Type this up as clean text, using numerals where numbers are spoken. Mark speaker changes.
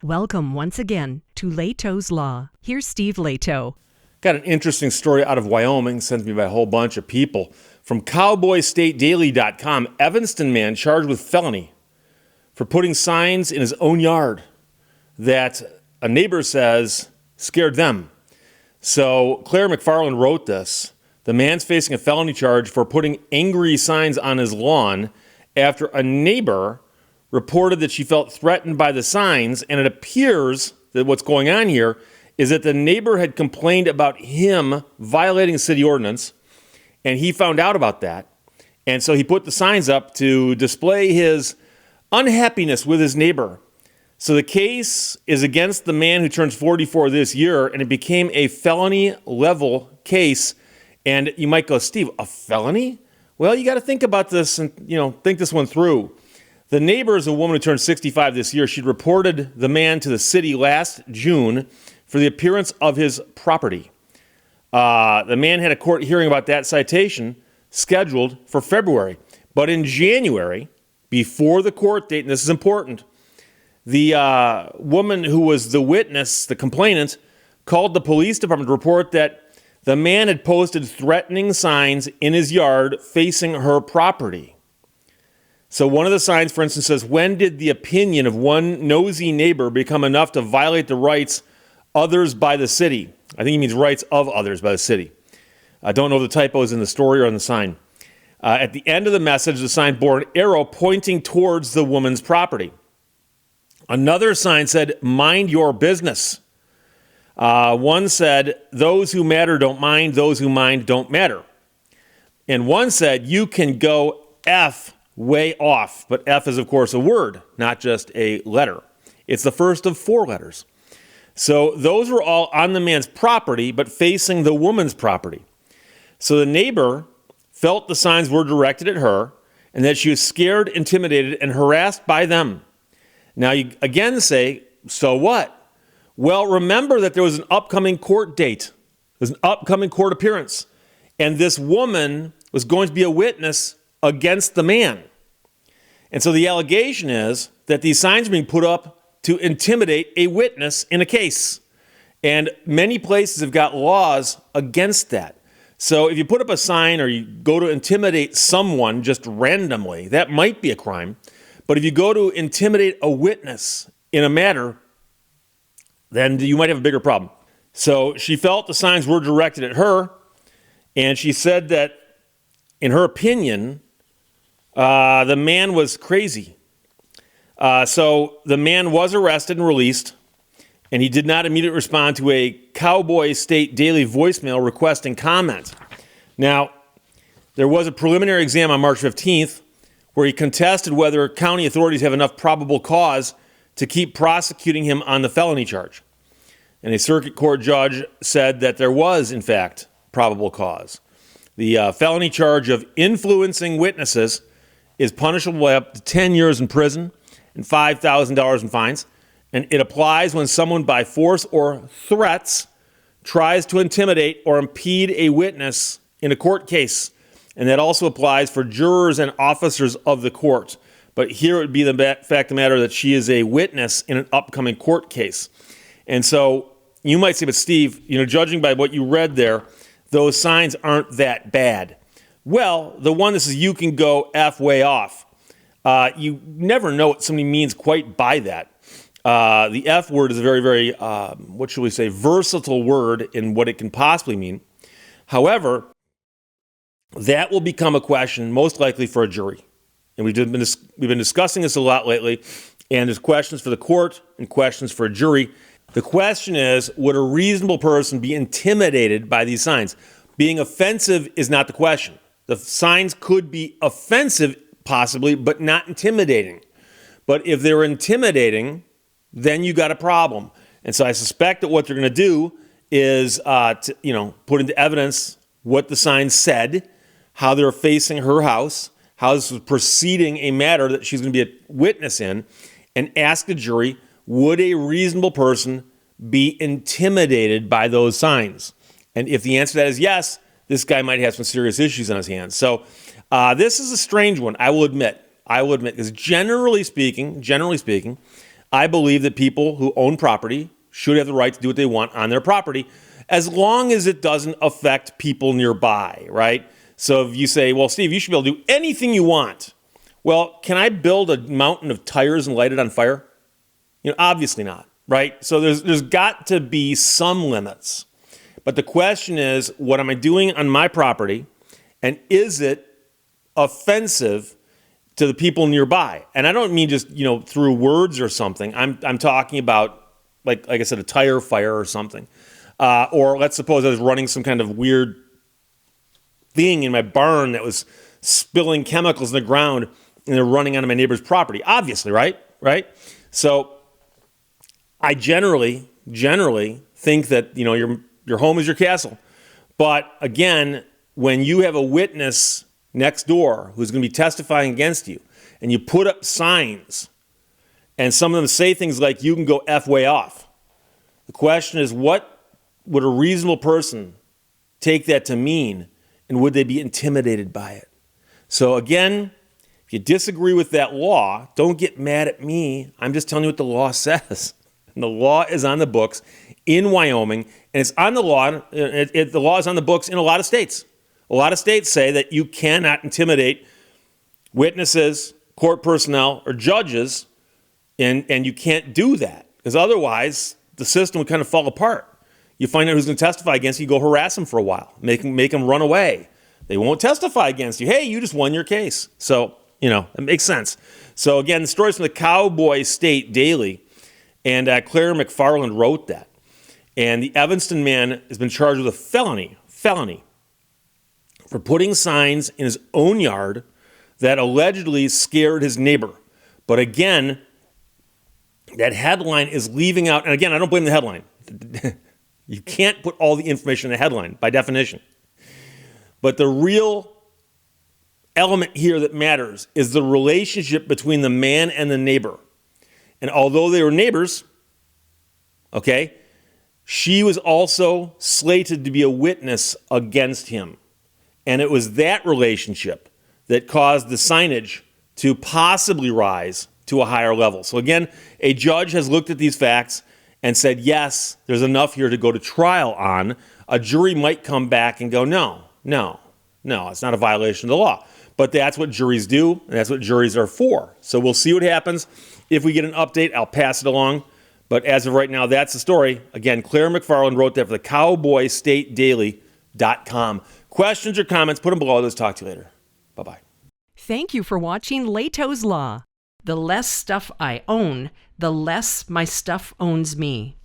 Speaker 1: Welcome once again to Lehto's Law. Here's Steve Lehto.
Speaker 2: Got an interesting story out of Wyoming, sent to me by a whole bunch of people. From CowboyStateDaily.com, Evanston man charged with felony for putting signs in his own yard that a neighbor says scared them. So Claire McFarland wrote this. The man's facing a felony charge for putting angry signs on his lawn after a neighbor reported that she felt threatened by the signs, and it appears that what's going on here is that the neighbor had complained about him violating a city ordinance, and he found out about that. And so he put the signs up to display his unhappiness with his neighbor. So the case is against the man who turns 44 this year, and it became a felony level case. And you might go, Steve, a felony? Well, you got to think about this and, think this one through. The neighbor is a woman who turned 65 this year. She'd reported the man to the city last June for the appearance of his property. The man had a court hearing about that citation scheduled for February. But in January, before the court date, and this is important, the woman who was the witness, the complainant, called the police department to report that the man had posted threatening signs in his yard facing her property. So one of the signs, for instance, says, "When did the opinion of one nosy neighbor become enough to violate the rights others by the city?" I think he means rights of others by the city. I don't know if the typo is in the story or on the sign. At the end of the message, the sign bore an arrow pointing towards the woman's property. Another sign said, "Mind your business." One said, "Those who matter don't mind, those who mind don't matter." And one said, "You can go F way off." But F is, of course, a word, not just a letter. It's the first of 4 letters. So those were all on the man's property, but facing the woman's property. So the neighbor felt the signs were directed at her and that she was scared, intimidated, and harassed by them. Now you again say, so what? Well, remember that there was an upcoming court date. There's an upcoming court appearance. And this woman was going to be a witness against the man. And so the allegation is that these signs are being put up to intimidate a witness in a case. And many places have got laws against that. So if you put up a sign or you go to intimidate someone just randomly, that might be a crime. But if you go to intimidate a witness in a matter, then you might have a bigger problem. So she felt the signs were directed at her, and she said that, in her opinion, the man was crazy. So the man was arrested and released, and he did not immediately respond to a Cowboy State Daily voicemail requesting comment. Now, there was a preliminary exam on March 15th where he contested whether county authorities have enough probable cause to keep prosecuting him on the felony charge. And a circuit court judge said that there was, in fact, probable cause. The felony charge of influencing witnesses is punishable by up to 10 years in prison and $5,000 in fines. And it applies when someone by force or threats tries to intimidate or impede a witness in a court case. And that also applies for jurors and officers of the court. But here it would be the fact of the matter that she is a witness in an upcoming court case. And so you might say, but Steve, judging by what you read there, those signs aren't that bad. Well, the one that says you can go F way off, you never know what somebody means quite by that. The F word is a very, very, versatile word in what it can possibly mean. However, that will become a question most likely for a jury. And we've been discussing this a lot lately, and there's questions for the court and questions for a jury. The question is, would a reasonable person be intimidated by these signs? Being offensive is not the question. The signs could be offensive, possibly, but not intimidating. But if they're intimidating, then you got a problem. And so I suspect that what they're going to do is, put into evidence what the signs said, how they're facing her house, how this was preceding a matter that she's going to be a witness in, and ask the jury, would a reasonable person be intimidated by those signs? And if the answer to that is yes, this guy might have some serious issues on his hands. So this is a strange one, I will admit, because generally speaking, I believe that people who own property should have the right to do what they want on their property, as long as it doesn't affect people nearby, right? So if you say, well, Steve, you should be able to do anything you want. Well, can I build a mountain of tires and light it on fire? Obviously not, right? So there's got to be some limits. But the question is, what am I doing on my property? And is it offensive to the people nearby? And I don't mean just, through words or something. I'm talking about, like I said, a tire fire or something. Or let's suppose I was running some kind of weird thing in my barn that was spilling chemicals in the ground and they're running onto my neighbor's property. Obviously, right? So I generally think that, your home is your castle. But again, when you have a witness next door who's going to be testifying against you, and you put up signs, and some of them say things like, you can go F way off. The question is, what would a reasonable person take that to mean, and would they be intimidated by it? So again, if you disagree with that law, don't get mad at me. I'm just telling you what the law says. And the law is on the books in Wyoming, and it's on the law. The law is on the books in a lot of states. A lot of states say that you cannot intimidate witnesses, court personnel, or judges, and you can't do that, because otherwise the system would kind of fall apart. You find out who's going to testify against you, you go harass them for a while, make them run away. They won't testify against you. Hey, you just won your case. So, it makes sense. So again, the story's from the Cowboy State Daily, and Claire McFarland wrote that. And the Evanston man has been charged with a felony for putting signs in his own yard that allegedly scared his neighbor. But again, that headline is leaving out, and again, I don't blame the headline. You can't put all the information in the headline by definition. But the real element here that matters is the relationship between the man and the neighbor. And although they were neighbors, she was also slated to be a witness against him. And it was that relationship that caused the signage to possibly rise to a higher level. So again, a judge has looked at these facts and said, yes, there's enough here to go to trial on. A jury might come back and go, no, it's not a violation of the law. But that's what juries do, and that's what juries are for. So we'll see what happens. If we get an update, I'll pass it along. But as of right now, that's the story. Again, Claire McFarland wrote that for the CowboyStateDaily.com. Questions or comments, put them below. Let's talk to you later. Bye-bye.
Speaker 1: Thank you for watching Lehto's Law. The less stuff I own, the less my stuff owns me.